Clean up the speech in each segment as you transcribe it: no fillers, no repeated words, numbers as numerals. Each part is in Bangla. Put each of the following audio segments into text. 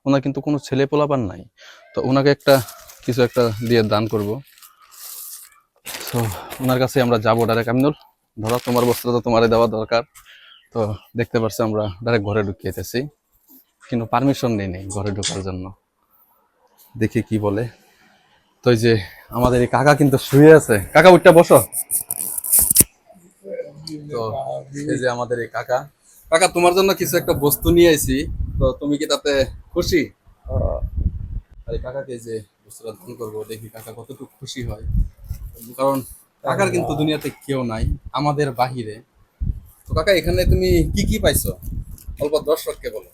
ওনার কিন্তু কোনো ছেলে পোলাপান নাই, তো ওনাকে একটা কিছু একটা দিয়ে দান করব। তো ওনার কাছে আমরা যাবো ডাইরেক্ট। আমিনুল, ধরো তোমার বস্ত্র তো তোমারে দেওয়া দরকার। তো দেখতে পাচ্ছি আমরা ডাইরেক্ট ঘরে ঢুকিয়েতেছি, কিন্তু পারমিশন নেই ঘরে ঢোকার জন্য। দেখি কি বলে। তো এই যে আমাদের এই কাকা কিন্তু শুয়ে আছে। কাকা উঠটা বসো। তো এই যে আমাদের এই কাকা, কাকা তোমার জন্য কিছু একটা বস্তু নিয়ে আইছি, তো তুমি কি তাতে খুশি? আর এই কাকাকে যে বস্তুটা দান করবো, দেখি কাকা কতটুকু খুশি হয়। কারণ কাকার কিন্তু দুনিয়াতে কেউ নাই আমাদের বাহিরে। তো কাকা এখানে তুমি কি কি পাইছো অল্প দর্শককে বলো।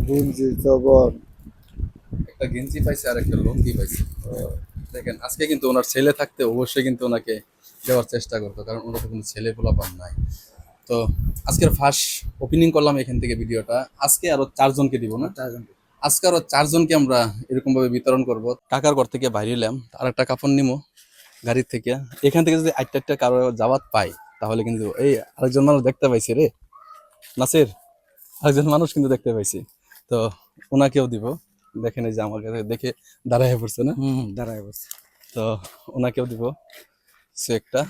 গুঞ্জি চবন। একটা গেঞ্জি পাইছে আর একটা লুঙ্গি পাইছে। দেখেন আজকে কিন্তু ওনার ছেলে থাকতে অবশ্যই কিন্তু ওনাকে দেওয়ার চেষ্টা করতো, কারণ ওনার তো কোনো ছেলে পোলাপান নাই। তো আজকের ফার্স্ট ওপেনিং করলাম এখান থেকে ভিডিওটা। আজকে আরো 4 জনকে দিব না, আজকে আরো 4 জনকে আমরা এরকম ভাবে বিতরণ করব। কাকার ঘর থেকে বাইরে এলাম, আর একটা কাপড় নিমো গাড়ির থেকে। এখান থেকে যদি একটা কারো যাওয়াত পাই তাহলে কিন্তু এই আরেকজন মানুষ দেখতে পাইছি রে নাসির, আরেকজন মানুষ কিন্তু দেখতে পাইছি। তো ওনাকেও দিব। দেখেন এই যে আমাকে দেখে দাঁড়ায় পড়ছে না, দাঁড়ায় বসে। তো ওনাকেও দিব সে একটা।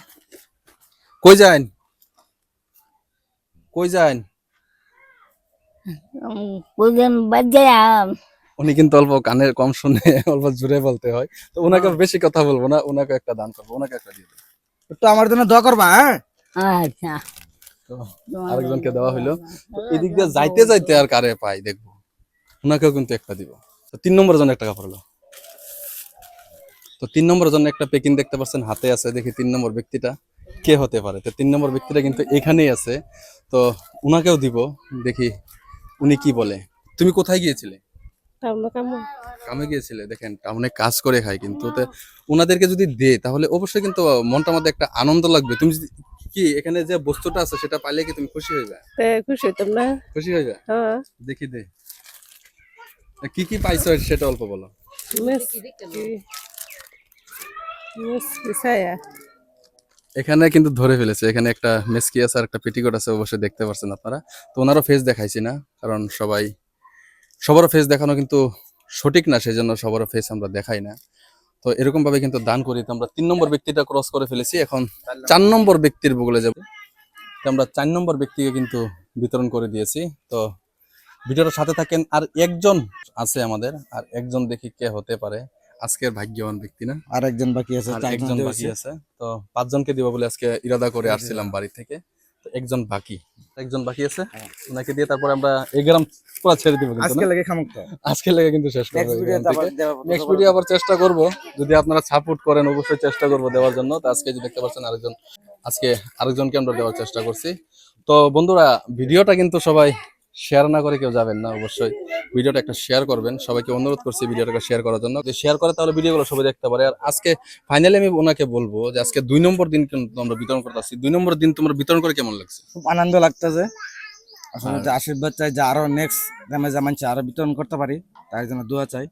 কই যান, কই যান? বুঝলেন বাজার উনি কিন্তু অল্প কানের কম শুনে অল্প জোরে বলতে হয়, তো ওনাকে বেশি কথা বলবো না, ওনাকে একটা দান করবো, ওনাকে একটা দিয়ে দেবো। একটু আমার জন্য দোয়া করবা, হ্যাঁ? আচ্ছা তো আরেকজনকে দেওয়া হইলো। তো এদিক দিয়ে যাইতে যাইতে আর কারে পাই দেখবো, ওনাকেও কিন্তু একটা দিব। তো 3 নম্বরের জন্য একটা কাপড় হলো। তো 3 নম্বরের জন্য একটা পেকিং দেখতে পাচ্ছেন হাতে আছে, দেখি 3 নম্বর ব্যক্তিটা কে হতে পারে। তো 3 নম্বর ব্যক্তিটা কিন্তু এখানেই আছে, তো উনাকেও দিব, দেখি উনি কি বলে। তুমি কোথায় গিয়েছিলে? কামে গিয়েছিলে। দেখেন টাউনে কাজ করে খায়, কিন্তু ওনাদেরকে যদি দে তাহলে অবশ্যই কিন্তু মনটার মধ্যে একটা আনন্দ লাগবে। তুমি যদি কি এখানে যে বস্তুটা আছে সেটা পাইলে কি তুমি খুশি হইবে? খুশি হইতাম না। খুশি হইবে? হ্যাঁ, দেখি দে কি কি পাইছো সেটা অল্প বলো। ছায়া এখানে কিন্তু ধরে ফেলেছে, এখানে একটা মেসকি আছে আর একটা পেটিকোট আছে, অবশ্যই দেখতে পাচ্ছেন আপনারা। তো ওনারও ফেস দেখাইছি না, কারণ সবারও ফেস দেখানো কিন্তু সঠিক না, সেজন্য সবারও ফেস আমরা দেখাই না। তো এরকম ভাবে কিন্তু দান করি। তো আমরা 3 নম্বর ব্যক্তিটা ক্রস করে ফেলেছি, এখন 4 নম্বর ব্যক্তির বগলে যাব। তো আমরা 4 নম্বর ব্যক্তিকে কিন্তু বিতরণ করে দিয়েছি। তো ভিডিওটার সাথে থাকেন। আর একজন আছে আমাদের, আর একজন দেখি কে হতে পারে আজকের ভাগ্যবান ব্যক্তি, না? আর একজন বাকি আছে, আর একজন বাকি আছে। তো 5 জনকে দিব বলে আজকে ইরাদা করে আসছিলাম বাড়ি থেকে। তো একজন বাকি আছে, ওনাকে দিয়ে তারপরে আমরা এই গ্রাম পুরো ছেড়ে দিব কিন্তু আজকে না? লাগে খামুক তো। আজকে লেগে কিন্তু শেষ করবো। নেক্সট ভিডিও আবার চেষ্টা করব, যদি আপনারা সাপোর্ট করেন অবশ্যই চেষ্টা করব দেওয়ার জন্য। তো আজকে যে দেখতে পাচ্ছেন আরেকজনকে আমরা দেওয়ার চেষ্টা করছি। তো বন্ধুরা, ভিডিওটা কিন্তু সবাই শেয়ার না করে কেউ যাবেন না, অবশ্যই ভিডিওটা একটা শেয়ার করবেন। সবাইকে অনুরোধ করছি ভিডিওটাকে শেয়ার করার জন্য, যে শেয়ার করে তাহলে ভিডিওগুলো সবাই দেখতে পারে। আর আজকে ফাইনালি আমি ওনাকে বলবো যে আজকে 2 নম্বর দিন কিন্তু আমরা বিতরণ করতেছি। 2 নম্বর দিন তোমার বিতরণ করে কেমন লাগছে? খুব আনন্দ লাগতেছে। আসলে যে আশীর্বাদ চাই যে আরো নেক্সট গ্রামে যেমন আরো বিতরণ করতে পারি, তার জন্য দোয়া চাই।